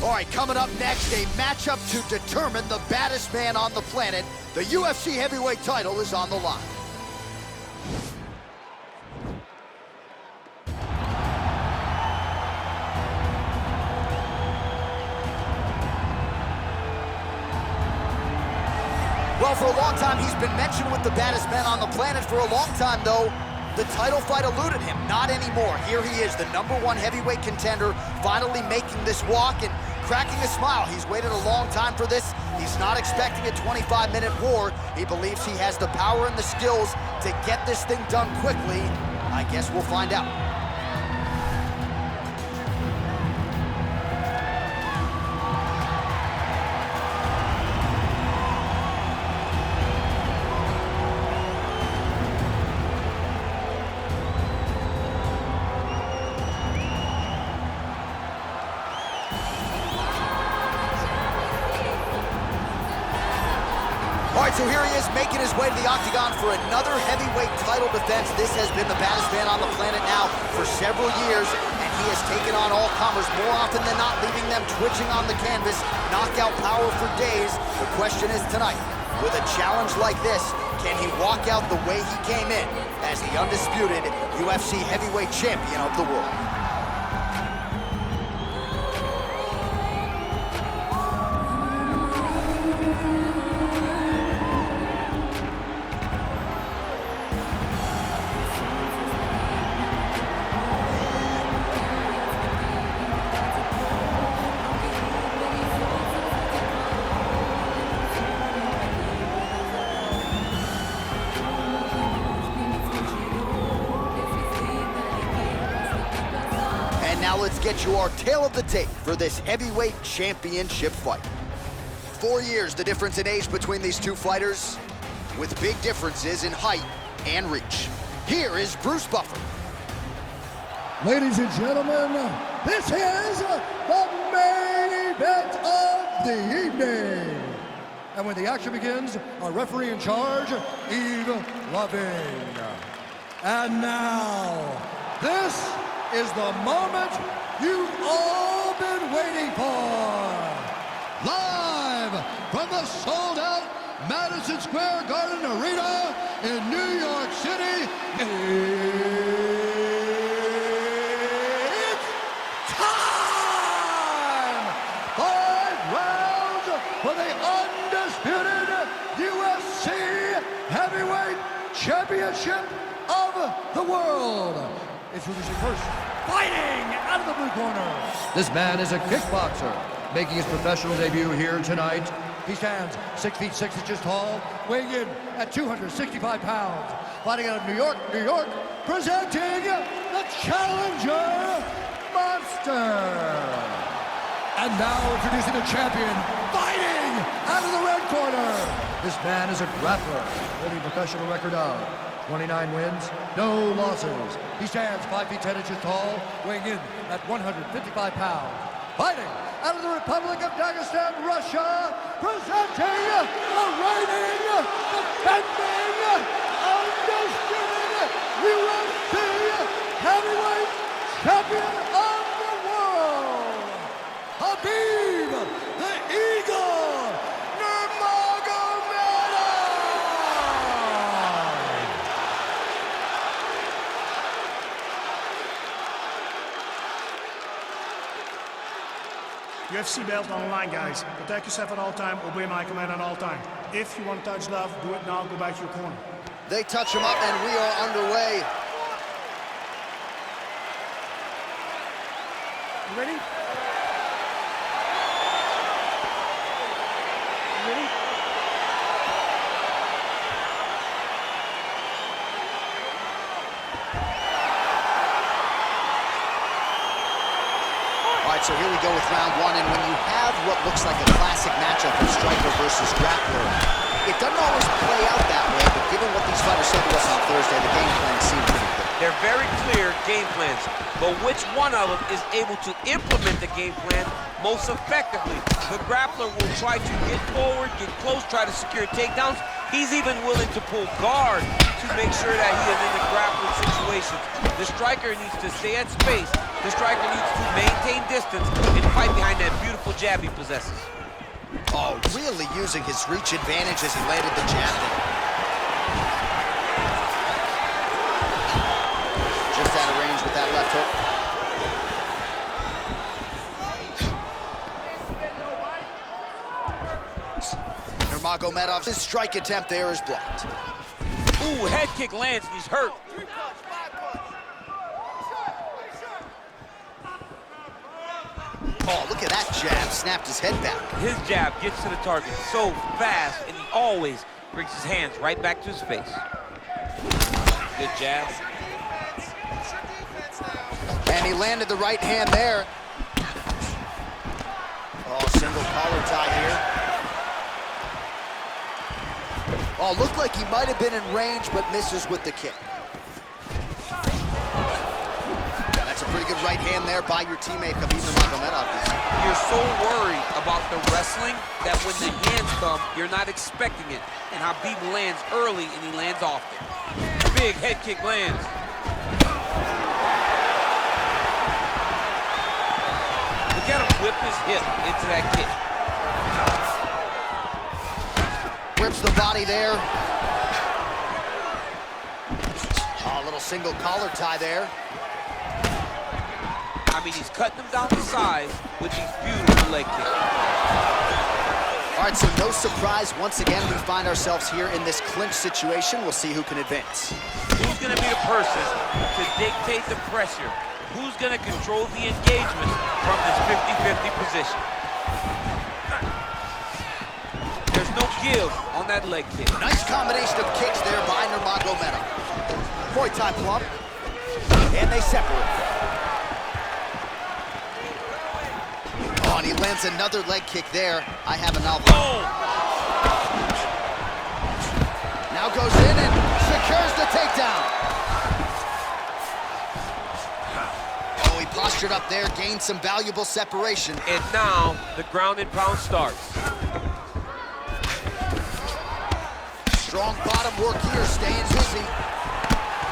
All right, coming up next, a matchup to determine the baddest man on the planet. The UFC heavyweight title is on the line. Well, for a long time, he's been mentioned with the baddest men on the planet. For a long time, though, the title fight eluded him. Not anymore. Here he is, the #1 heavyweight contender, finally making this walk and cracking a smile. He's waited a long time for this. He's not expecting a 25-minute war. He believes he has the power and the skills to get this thing done quickly. I guess we'll find out. All right, so here he is making his way to the octagon for another heavyweight title defense. This has been the baddest man on the planet now for several years, and he has taken on all comers more often than not, leaving them twitching on the canvas, knockout power for days. The question is tonight, with a challenge like this, can he walk out the way he came in as the undisputed UFC heavyweight champion of the world? Now let's get you our tale of the tape for this heavyweight championship fight. 4 years the difference in age between these two fighters, with big differences in height and reach. Here is Bruce Buffer. Ladies and gentlemen, this is the main event of the evening. And when the action begins, our referee in charge, Yves Loving. And now, this is the moment you've all been waiting for. Live from the sold-out Madison Square Garden Arena in New York City, it's time! 5 rounds for the undisputed UFC Heavyweight Championship of the world. Introducing first, fighting out of the blue corner. This man is a kickboxer, making his professional debut here tonight. He stands 6 feet 6 inches tall, weighing in at 265 pounds. Fighting out of New York, New York, presenting the Challenger Monster. And now introducing the champion, fighting out of the red corner. This man is a grappler, holding a professional record of 29 wins, no losses. He stands 5 feet 10 inches tall, weighing in at 155 pounds. Fighting out of the Republic of Dagestan, Russia, presenting the reigning, defending, undisputed UFC heavyweight champion of the world, Khabib the Eagle Nurmagomedov. UFC belt on the line, guys. Protect yourself at all time. Obey my command at all time. If you want to touch love, do it now. Go back to your corner. They touch him up, and we are underway. You ready? You ready? All right, so here we go with round 1, and when you have what looks like a classic matchup of striker versus grappler, it doesn't always play out that way, but given what these fighters said to us on Thursday, the game plan seemed pretty good. They're very clear game plans, but which one of them is able to implement the game plan most effectively? The grappler will try to get forward, get close, try to secure takedowns. He's even willing to pull guard to make sure that he is in the grappling situation. The striker needs to stay at space. The striker needs to maintain distance and fight behind that beautiful jab he possesses. Oh, really using his reach advantage as he landed the jab there. Just out of range with that left hook. Nurmagomedov's strike attempt there is blocked. Ooh, head kick lands and he's hurt. Oh, look at that jab, snapped his head back. His jab gets to the target so fast, and he always brings his hands right back to his face. Good jab. And he landed the right hand there. Oh, single collar tie here. Oh, looked like he might have been in range, but misses with the kick. That's a pretty good right hand there by your teammate, Khabib Nurmagomedov. You're so worried about the wrestling that when the hands come, you're not expecting it. And Khabib lands early and he lands often. Big head kick lands. Look at him whip his hip into that kick. Whips the body there. Oh, a little single collar tie there. I mean, he's cutting them down the sides with these beautiful leg kicks. All right, so no surprise. Once again, we find ourselves here in this clinch situation. We'll see who can advance. Who's going to be the person to dictate the pressure? Who's going to control the engagement from this 50-50 position? There's no give on that leg kick. Nice combination of kicks there by Nurmagomedov. Muay Thai plump. And they separate. Oh, and he lands another leg kick there. I have an elbow. Oh! Now goes in and secures the takedown. Oh, he postured up there, gained some valuable separation. And now the ground and pound starts. Strong bottom work here, staying busy.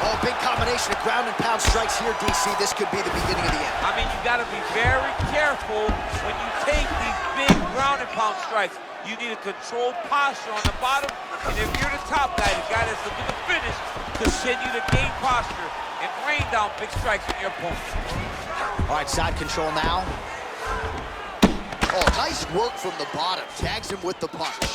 Oh, big combination of ground and pound strikes here, DC. This could be the beginning of the end. I mean, you got to be very careful when you take these big ground and pound strikes. You need a controlled posture on the bottom, and if you're the top guy, the guy that's looking to finish, continue to gain posture and rain down big strikes on your opponent. All right, side control now. Oh, nice work from the bottom. Tags him with the punch.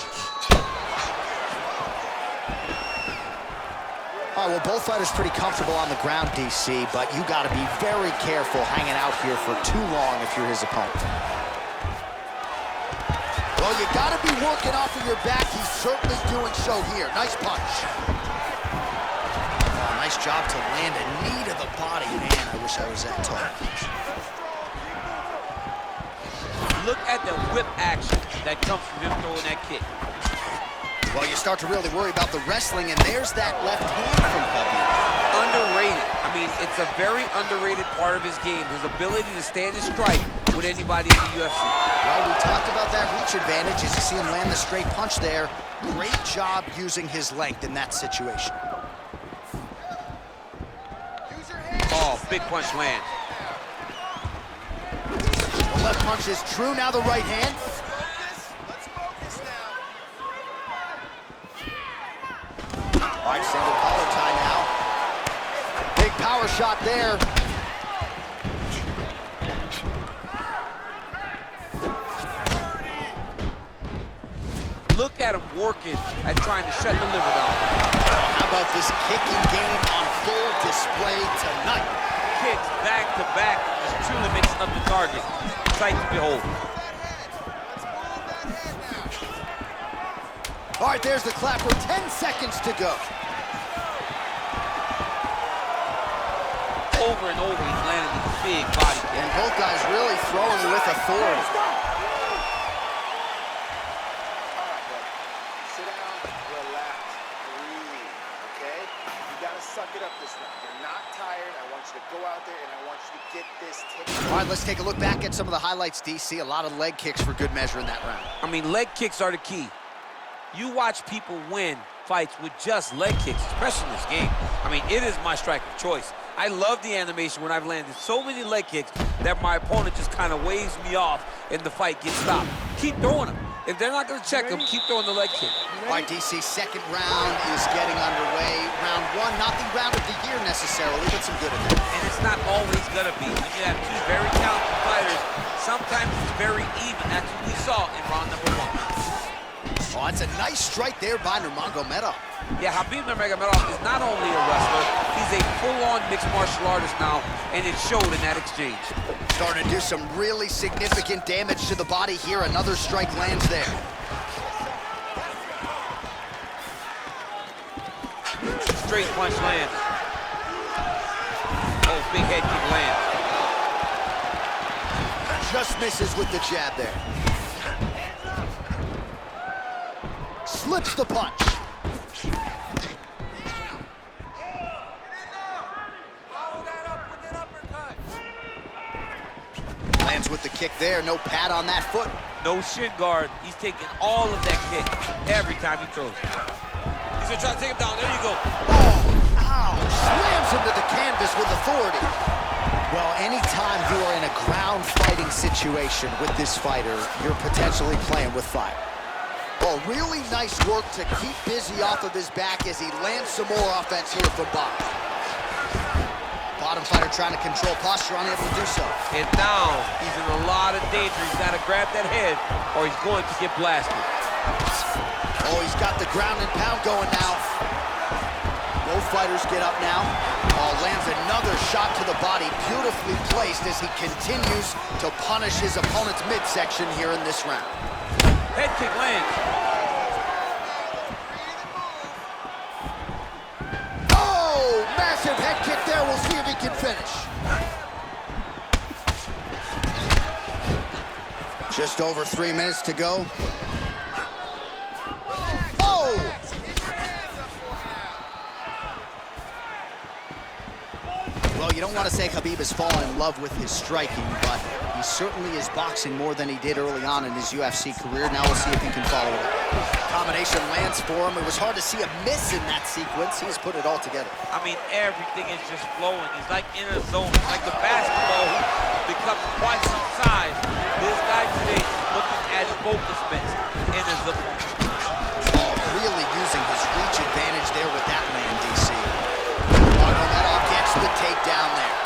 All right, well, both fighters pretty comfortable on the ground, DC, but you got to be very careful hanging out here for too long if you're his opponent. Well, you got to be working off of your back. He's certainly doing so here. Nice punch. Oh, nice job to land a knee to the body. Man, I wish I was that tall. Look at the whip action that comes from him throwing that kick. Well, you start to really worry about the wrestling, and there's that left hand from Khabib. Underrated. I mean, it's a very underrated part of his game, his ability to stand and strike with anybody in the UFC. Well, we talked about that reach advantage as you see him land the straight punch there. Great job using his length in that situation. Oh, big punch lands. The left punch is true, now the right hand. All right, single collar tie now. Big power shot there. Look at him working at trying to shut the liver down. How about this kicking game on full display tonight? Kicks back to back, just truly mixing up the target. Sight to behold. All right, there's the clapper, 10 seconds to go. Over and over, he's landing these big body kicks. And both guys really throwing with authority. Sit down, relax, breathe, okay? You gotta suck it up this round. You're not tired. I want you to go out there and I want you to get this taken. All right, let's take a look back at some of the highlights, DC. A lot of leg kicks for good measure in that round. I mean, leg kicks are the key. You watch people win fights with just leg kicks, especially in this game. I mean, it is my strike of choice. I love the animation when I've landed so many leg kicks that my opponent just kind of waves me off and the fight gets stopped. Keep throwing them. If they're not going to check them, keep throwing the leg kick. All right, DC, second round is getting underway. Round one, not the round of the year necessarily, but some good in there. And it's not always going to be. When you have two very talented fighters, sometimes it's very even. That's what we saw in round number one. Oh, it's a nice strike there by Nurmagomedov. Yeah, Khabib Nurmagomedov is not only a wrestler, he's a full-on mixed martial artist now, and it showed in that exchange. Starting to do some really significant damage to the body here. Another strike lands there. Straight punch lands. Oh, big head kick lands. Just misses with the jab there. Slips the punch. Lands with the kick there. No pad on that foot. No shin guard. He's taking all of that kick every time he throws. He's gonna try to take him down. There you go. Oh, ow. Slams him to the canvas with authority. Well, anytime you are in a ground fighting situation with this fighter, you're potentially playing with fire. Oh, really nice work to keep busy off of his back as he lands some more offense here from bottom. Bottom fighter trying to control posture, unable to do so. And now he's in a lot of danger. He's got to grab that head or he's going to get blasted. Oh, he's got the ground and pound going now. Both fighters get up now. Oh, lands another shot to the body, beautifully placed as he continues to punish his opponent's midsection here in this round. Head kick lands. Oh, massive head kick there. We'll see if he can finish. Just over 3 minutes to go. Oh! Well, you don't want to say Khabib has fallen in love with his striking, but he certainly is boxing more than he did early on in his UFC career. Now we'll see if he can follow it up. Combination lands for him. It was hard to see a miss in that sequence. He's put it all together. I mean, everything is just flowing. He's like in a zone. It's like the basketball who becomes quite some size. This guy today is looking at his focus mitts in his opponent. Oh, really using his reach advantage there with that land, DC. Nurmagomedov gets the takedown there.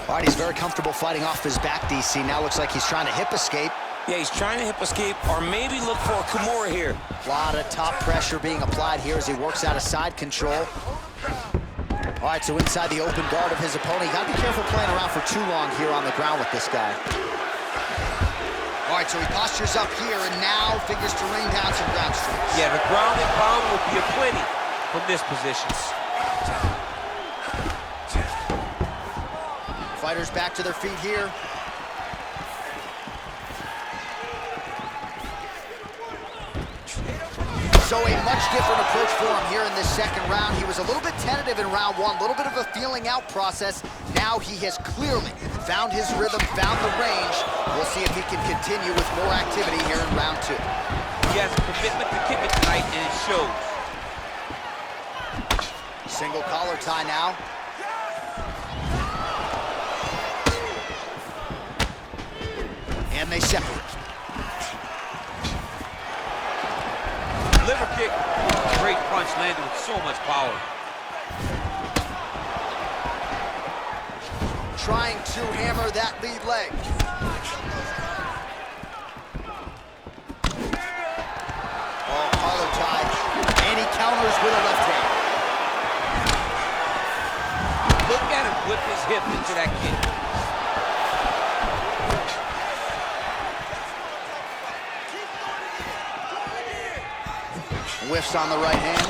All right, he's very comfortable fighting off his back, DC. Now looks like he's trying to hip escape. Yeah, he's trying to hip escape or maybe look for a Kimura here. A lot of top pressure being applied here as he works out of side control. All right, so inside the open guard of his opponent. You gotta be careful playing around for too long here on the ground with this guy. All right, so he postures up here and now figures to rain down some ground strikes. Yeah, the ground and pound will be aplenty from this position. Fighters back to their feet here. So a much different approach for him here in this second round. He was a little bit tentative in round one, a little bit of a feeling out process. Now he has clearly found his rhythm, found the range. We'll see if he can continue with more activity here in round two. He has a commitment to keep it tonight, and it shows. Single collar tie now. And they separate. Liver kick. Great punch landed with so much power. Trying to hammer that lead leg. Oh, collar tie. And he counters with a left hand. Look at him whip his hip into that kick. Whiffs on the right hand.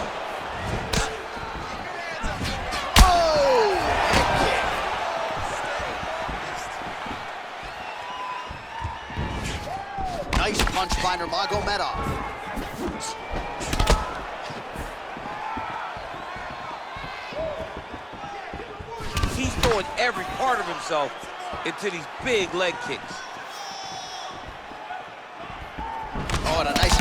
Oh! Head kick. Nice punch by Nurmagomedov. He's throwing every part of himself into these big leg kicks.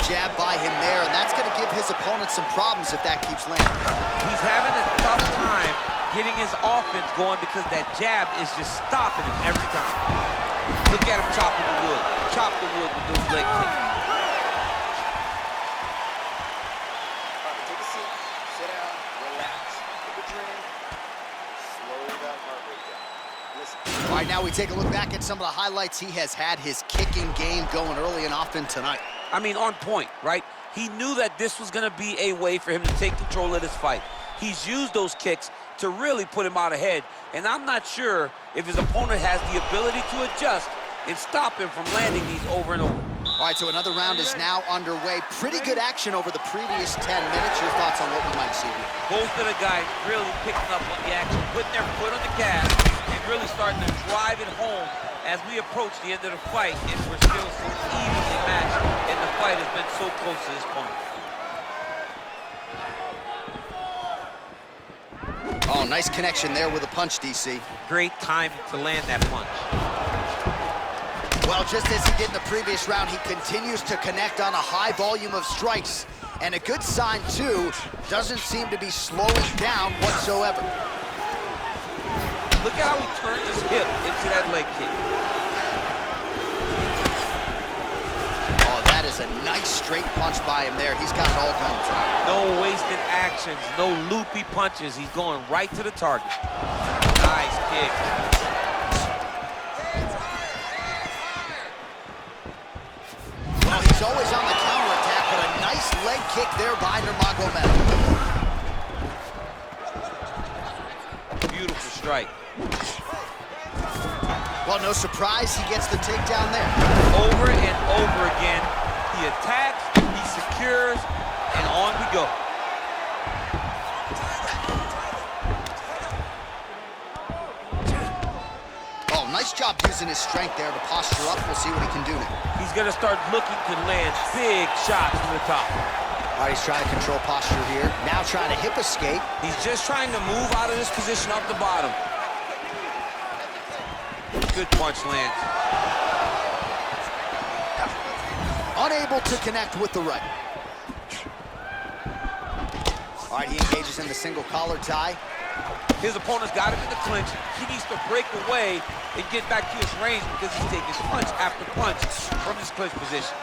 jab by him there, and that's going to give his opponent some problems if that keeps landing. He's having a tough time getting his offense going because that jab is just stopping him every time. Look at him chopping the wood. Chop the wood with those leg kicks. All right, take a seat, sit down, relax, take a drink, slow that heart rate down. Listen. All right, now we take a look back at some of the highlights. He has had his kicking game going early and often tonight. I mean, on point, right? He knew that this was going to be a way for him to take control of this fight. He's used those kicks to really put him out ahead, and I'm not sure if his opponent has the ability to adjust and stop him from landing these over and over. All right, so another round is now underway. Pretty good action over the previous 10 minutes. Your thoughts on what we might see here? Both of the guys really picking up on the action, putting their foot on the gas, and really starting to drive it home as we approach the end of the fight, and we're still so evenly matched, and the fight has been so close to this point. Oh, nice connection there with a punch, DC. Great time to land that punch. Well, just as he did in the previous round, he continues to connect on a high volume of strikes. And a good sign, too, doesn't seem to be slowing down whatsoever. Look at how he turned his hip into that leg kick. Oh, that is a nice straight punch by him there. He's got it all done tonight. No wasted actions, no loopy punches. He's going right to the target. Nice kick. Well, he's always on the counterattack, but a nice leg kick there by Nurmagomedov. Beautiful strike. Well, no surprise, he gets the takedown there. Over and over again, he attacks, he secures, and on we go. Oh, nice job using his strength there to posture up. We'll see what he can do now. He's gonna start looking to land big shots to the top. All right, he's trying to control posture here. Now trying to hip escape. He's just trying to move out of this position up the bottom. Good punch lands. Unable to connect with the right. All right, he engages in the single collar tie. His opponent's got him in the clinch. He needs to break away and get back to his range because he's taking punch after punch from his clinch position.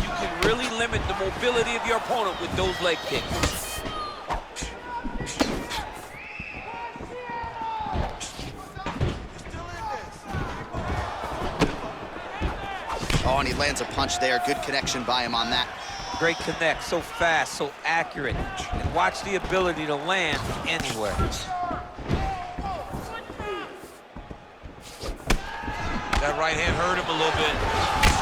You can really limit the mobility of your opponent with those leg kicks. Oh, and he lands a punch there. Good connection by him on that. Great connect, so fast, so accurate. And watch the ability to land anywhere. That right hand hurt him a little bit.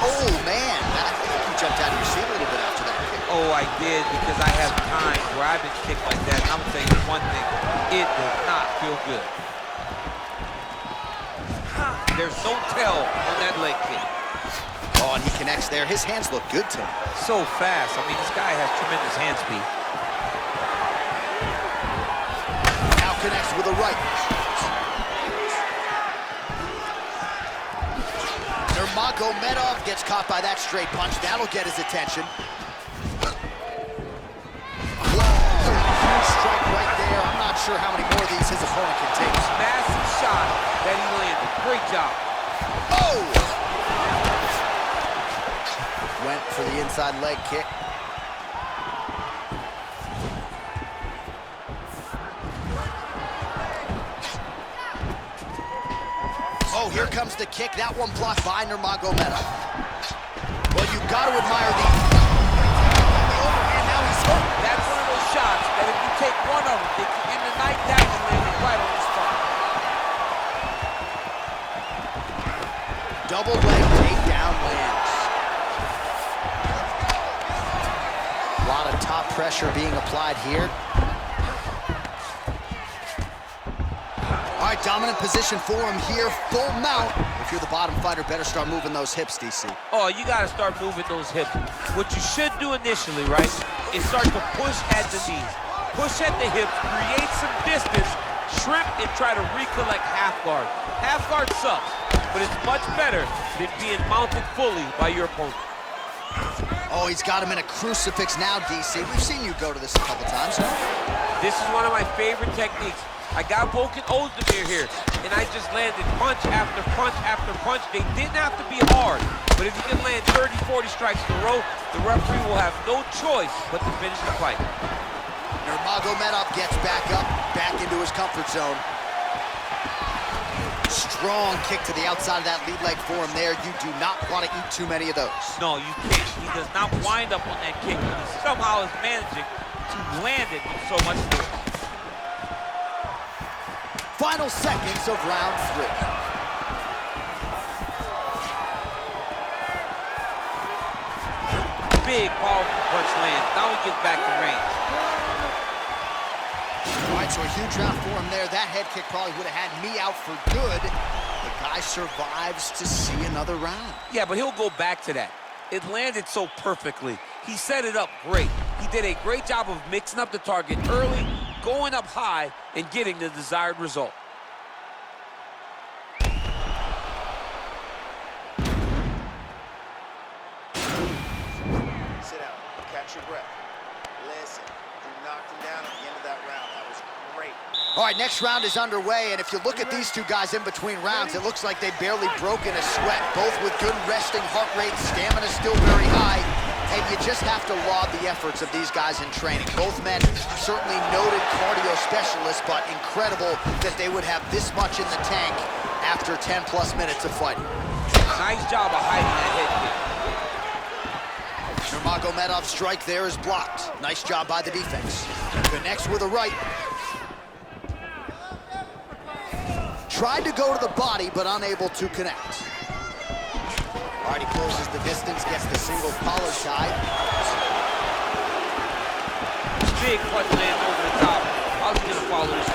Oh, man. I think you jumped out of your seat a little bit after that kick. Oh, I did, because I have times where I've been kicked like that. And I'm saying one thing, it does not feel good. There's no tell on that leg kick. Oh, and he connects there. His hands look good to him. So fast. I mean, this guy has tremendous hand speed. Now connects with a right. Nurmagomedov gets caught by that straight punch. That'll get his attention. Whoa, huge strike right there. I'm not sure how many more of these his opponent can take. Massive shot that he landed. Great job. Oh! Went for the inside leg kick. Oh, here comes the kick. That one blocked by Nurmagomedov. Well, you've got to admire the overhand. Now he's hurt. That's one of those shots that if you take one of them, it can end the night. That one landed right on the spot. Double leg takedown lands. A lot of top pressure being applied here. All right, dominant position for him here. Full mount. If you're the bottom fighter, better start moving those hips, DC. Oh, you got to start moving those hips. What you should do initially, right, is start to push at the knees. Push at the hips, create some distance, shrimp, and try to recollect half guard. Half guard sucks, but it's much better than being mounted fully by your opponent. Oh, he's got him in a crucifix now, DC. We've seen you go to this a couple times. This is one of my favorite techniques. I got Volkan Ozdemir here, and I just landed punch after punch after punch. They didn't have to be hard, but if you can land 30, 40 strikes in a row, the referee will have no choice but to finish the fight. Nurmagomedov gets back up, back into his comfort zone. Strong kick to the outside of that lead leg for him there. You do not want to eat too many of those. No, you can't. He does not wind up on that kick. He somehow is managing to land it with so much force. Final seconds of round 3. Big, powerful punch lands. Now he gets back to range. All right, so a huge round for him there. That head kick probably would have had me out for good. The guy survives to see another round. Yeah, but he'll go back to that. It landed so perfectly. He set it up great. He did a great job of mixing up the target early, going up high, and getting the desired result. Sit down, catch your breath. Listen, you knocked him down at the end of that round. That was great. All right, next round is underway, and if you look at these two guys in between rounds, it looks like they barely broken a sweat. Both with good resting heart rate, stamina still very high, and you just have to laud the efforts of these guys in training. Both men certainly noted cardio specialists, but incredible that they would have this much in the tank after 10+ minutes of fighting. Nice job of hiding that head kick. Nurmagomedov's strike there is blocked. Nice job by the defense. Connects with a right. Tried to go to the body, but unable to connect. All right, he closes the distance, gets the single collar tie. Big punch lands over the top. How's he gonna follow this?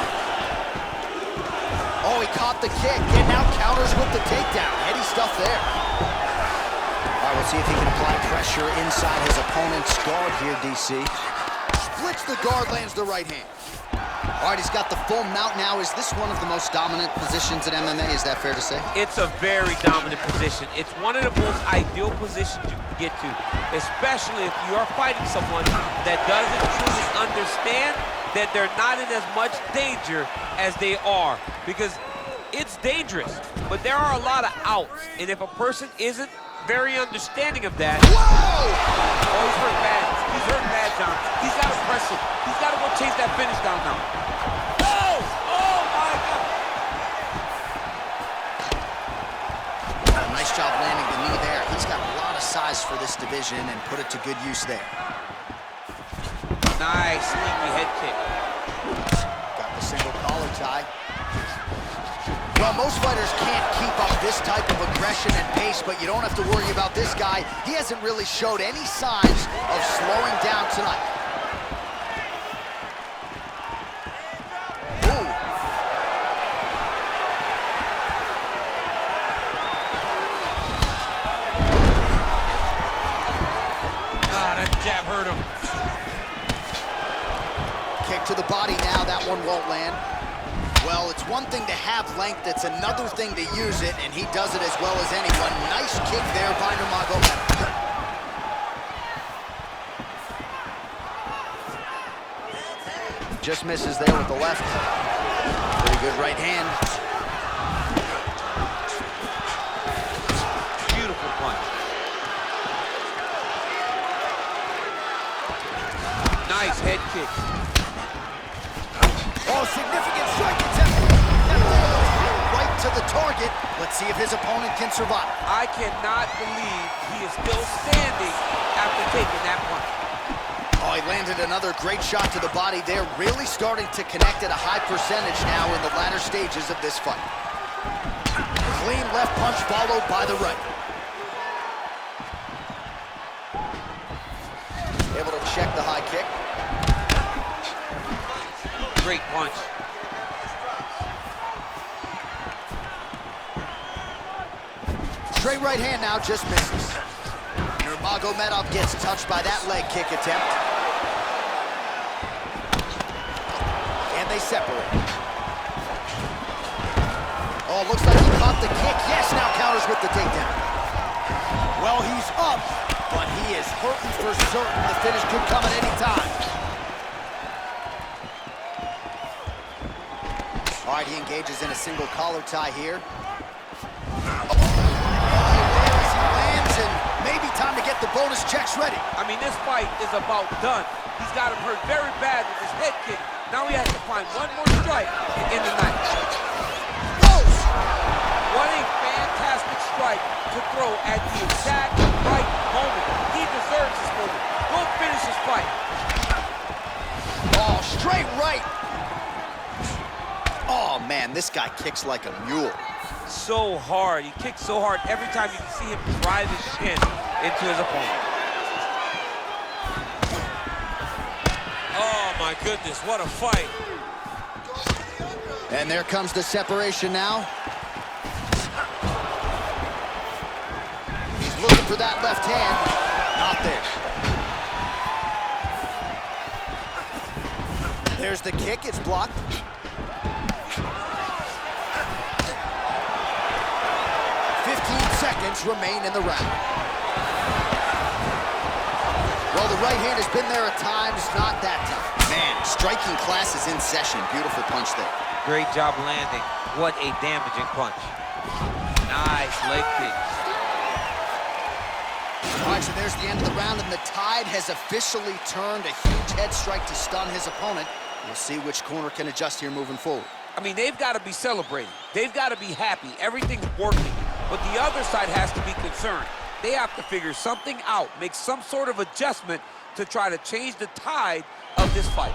Oh, he caught the kick, and now counters with the takedown. Heady stuff there. All right, we'll see if he can apply pressure inside his opponent's guard here, DC. Splits the guard, lands the right hand. All right, he's got the full mount now. Is this one of the most dominant positions in MMA? Is that fair to say? It's a very dominant position. It's one of the most ideal positions you can get to, especially if you are fighting someone that doesn't truly understand that they're not in as much danger as they are, because it's dangerous, but there are a lot of outs, and if a person isn't very understanding of that. Whoa! Oh, he's hurt bad. He's hurt bad, John. He's got to press him. He's got to go chase that finish down now. Oh! Oh, my God! Nice job landing the knee there. He's got a lot of size for this division and put it to good use there. Nice, sneaky head kick. Got the single collar tie. Well, most fighters can't keep up this type of aggression and pace, but you don't have to worry about this guy. He hasn't really showed any signs of slowing down tonight. Ooh. Ah, that jab hurt him. Kick to the body now. That one won't land. Well, it's one thing to have length, it's another thing to use it, and he does it as well as anyone. Nice kick there by Nurmagomedov. Just misses there with the left. Pretty good right hand. Beautiful punch. Nice head kick. Oh, significant strike attempt. Right to the target. Let's see if his opponent can survive. I cannot believe he is still standing after taking that punch. Oh, he landed another great shot to the body there. Really starting to connect at a high percentage now in the latter stages of this fight. Clean left punch followed by the right. Able to check the high kick. Great punch. Straight right hand now, just misses. Nurmagomedov gets touched by that leg kick attempt. And they separate. Oh, looks like he caught the kick. Yes, now counters with the takedown. Well, he's up. but he is hurting for certain. The finish could come at any time. All right, he engages in a single collar tie here. Oh, he lands, and maybe time to get the bonus checks ready. I mean, this fight is about done. He's got him hurt very bad with his head kick. Now he has to find one more strike to end the night. Close! What a fantastic strike to throw at the exact right moment. He deserves this moment. Go finish his fight. Oh, straight right. Oh, man, this guy kicks like a mule. So hard. He kicks so hard every time you can see him drive his shin into his opponent. Oh, my goodness, what a fight. And there comes the separation now. He's looking for that left hand. Not there. There's the kick. It's blocked. Seconds remain in the round. Well, the right hand has been there at times, not that time. Man, striking class is in session. Beautiful punch there. Great job landing. What a damaging punch. Nice leg kick. All right, so there's the end of the round, and the tide has officially turned. A huge head strike to stun his opponent. We'll see which corner can adjust here moving forward. I mean, they've got to be celebrating. They've got to be happy. Everything's working. But the other side has to be concerned. They have to figure something out, make some sort of adjustment to try to change the tide of this fight.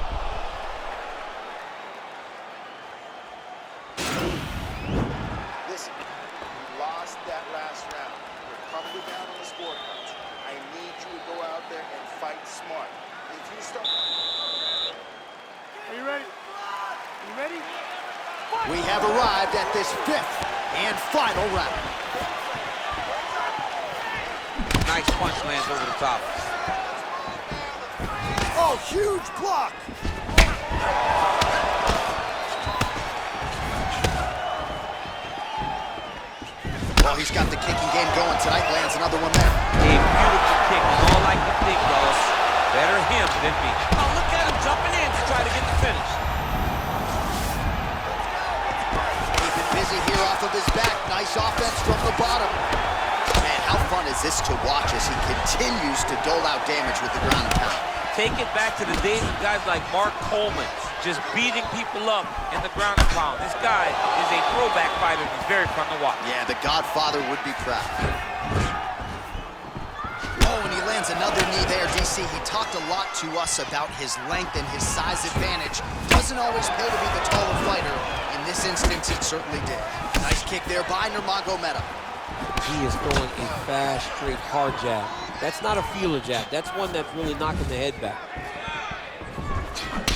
Listen, you lost that last round. You're probably down on the scorecards. I need you to go out there and fight smart. If you start... Are you ready? You ready? We have arrived at this fifth and final round. Nice punch lands over the top. Oh, huge block. Well, he's got the kicking game going tonight. Lands another one there. A beautiful kick is all I can think of. Better him than me. Oh, look at him jumping in to try to get the finish. Keeping busy here off of his back. Nice offense from the bottom. Man, how fun is this to watch as he continues to dole out damage with the ground and pound? Take it back to the days of guys like Mark Coleman, just beating people up in the ground and pound. This guy is a throwback fighter. He's very fun to watch. Yeah, the Godfather would be proud. Oh, and he lands another knee there, DC. He talked a lot to us about his length and his size advantage. Doesn't always pay to be the taller fighter. In this instance, it certainly did. Nice kick there by Nurmagomedov. He is throwing a fast, straight, hard jab. That's not a feeler jab. That's one that's really knocking the head back.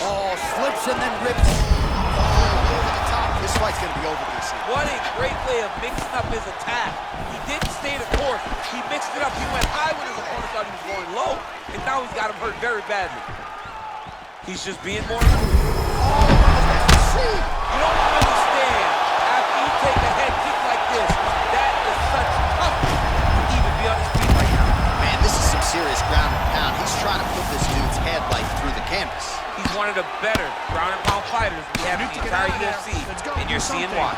Oh, slips and then rips. Oh, over the top. This fight's going to be over, DC. What a great way of mixing up his attack. He didn't stay the course. He mixed it up. He went high when his opponent thought he was going low, and now he's got him hurt very badly. He's just being more... You don't understand. After you take a head kick like this, that is such toughness to even be on his feet right now. Man, this is some serious ground and pound. He's trying to put this dude's head like through the canvas. He's one of the better ground and pound fighters we have in the entire UFC, and you're seeing why.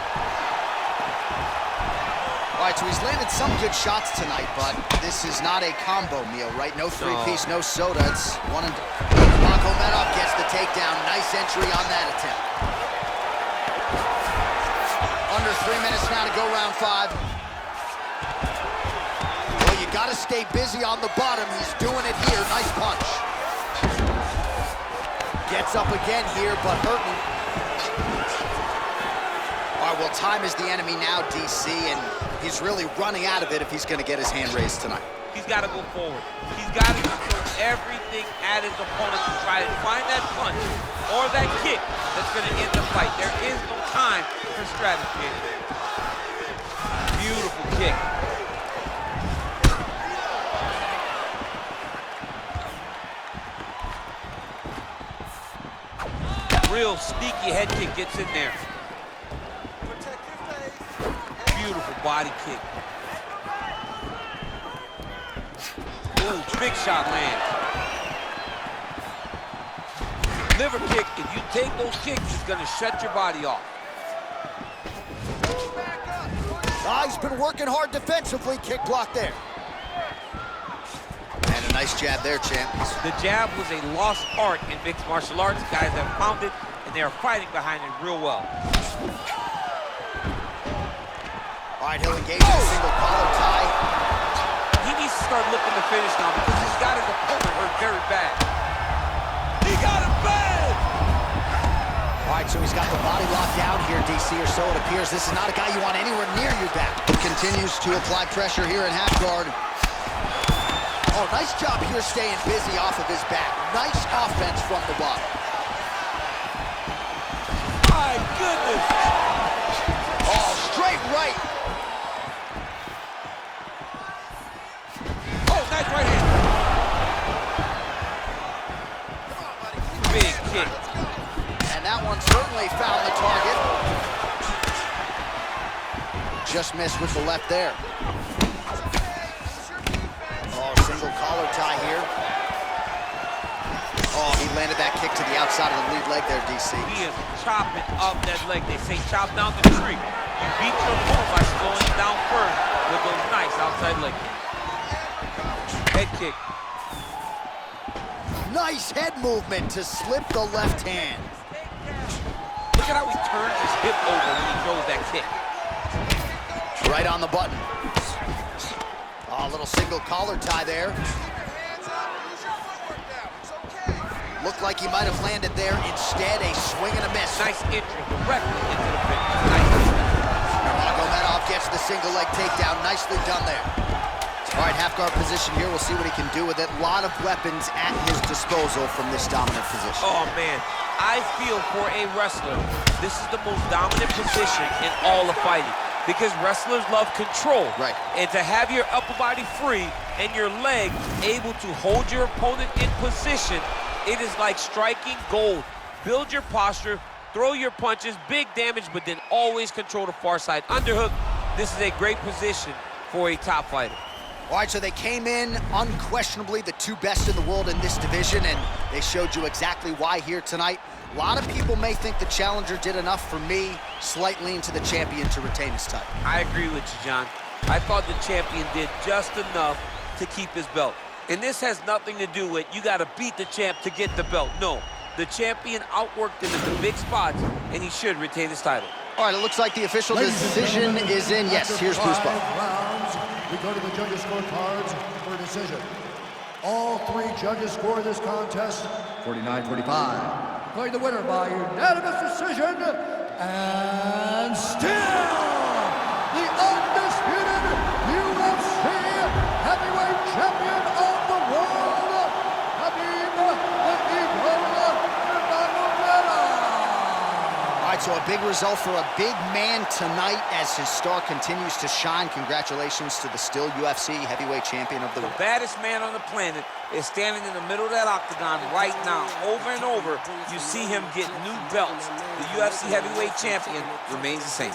All right, so he's landed some good shots tonight, but this is not a combo meal, right? No three-piece, no soda. It's one and... Nurmagomedov gets the takedown. Nice entry on that attempt. Under 3 minutes now to go round 5. Well, you got to stay busy on the bottom. He's doing it here. Nice punch. Gets up again here, but hurting. All right, well, time is the enemy now, DC, and he's really running out of it if he's going to get his hand raised tonight. He's got to go forward. He's got to throw everything at his opponent to try to find that punch or that kick that's going to end the fight. There is no time for strategy. Beautiful kick. Real sneaky head kick gets in there. Beautiful body kick. Ooh, big shot lands. Liver kick, if you take those kicks, it's gonna shut your body off. He's been working hard defensively. Kick block there. And a nice jab there, champ. The jab was a lost art in mixed martial arts. Guys have found it, and they are fighting behind it real well. All right, he'll engage in a single collar tie. He needs to start looking to finish now because he's got his opponent hurt very bad. He got him bad! All right, so he's got the body locked down here, DC, or so it appears. This is not a guy you want anywhere near your back. He continues to apply pressure here in half guard. Oh, nice job here staying busy off of his back. Nice offense from the bottom. My goodness! Oh, straight right. Oh, nice right hand. Big kick. And that one certainly found the target. Just missed with the left there. Oh, single collar tie here. Oh, he landed that kick to the outside of the lead leg there, DC. He is chopping up that leg. They say chop down the tree. You beat your opponent by slowing him down first with those nice outside leg kicks. Head kick. Nice head movement to slip the left hand. Look at how he turns his hip over when he throws that kick. Right on the button. Oh, a little single collar tie there. Looked like he might have landed there. Instead, a swing and a miss. Nice entry directly into the finish. Nice. Nurmagomedov gets the single leg takedown. Nicely done there. All right, half guard position here. We'll see what he can do with it. A lot of weapons at his disposal from this dominant position. Oh, man. I feel for a wrestler, this is the most dominant position in all of fighting because wrestlers love control. Right. And to have your upper body free and your leg able to hold your opponent in position, it is like striking gold. Build your posture, throw your punches, big damage, but then always control the far side. Underhook, this is a great position for a top fighter. All right, so they came in unquestionably the two best in the world in this division, and they showed you exactly why here tonight. A lot of people may think the challenger did enough. For me, slight lean to the champion to retain his title. I agree with you, John. I thought the champion did just enough to keep his belt. And this has nothing to do with you got to beat the champ to get the belt. No, the champion outworked him in the big spots, and he should retain his title. All right, it looks like the official decision is in. Yes, here's Bruce Buck. Rounds, we go to the judges' scorecards for a decision. All three judges score this contest 49-45. Declaring the winner by unanimous decision, and still the undisputed UFC heavyweight champion of the world, Khabib Nurmagomedov. All right, so a big result for a big man tonight as his star continues to shine. Congratulations to the still UFC heavyweight champion of the world. The baddest man on the planet is standing in the middle of that octagon right now. Over and over, you see him get new belts. The UFC heavyweight champion remains the same.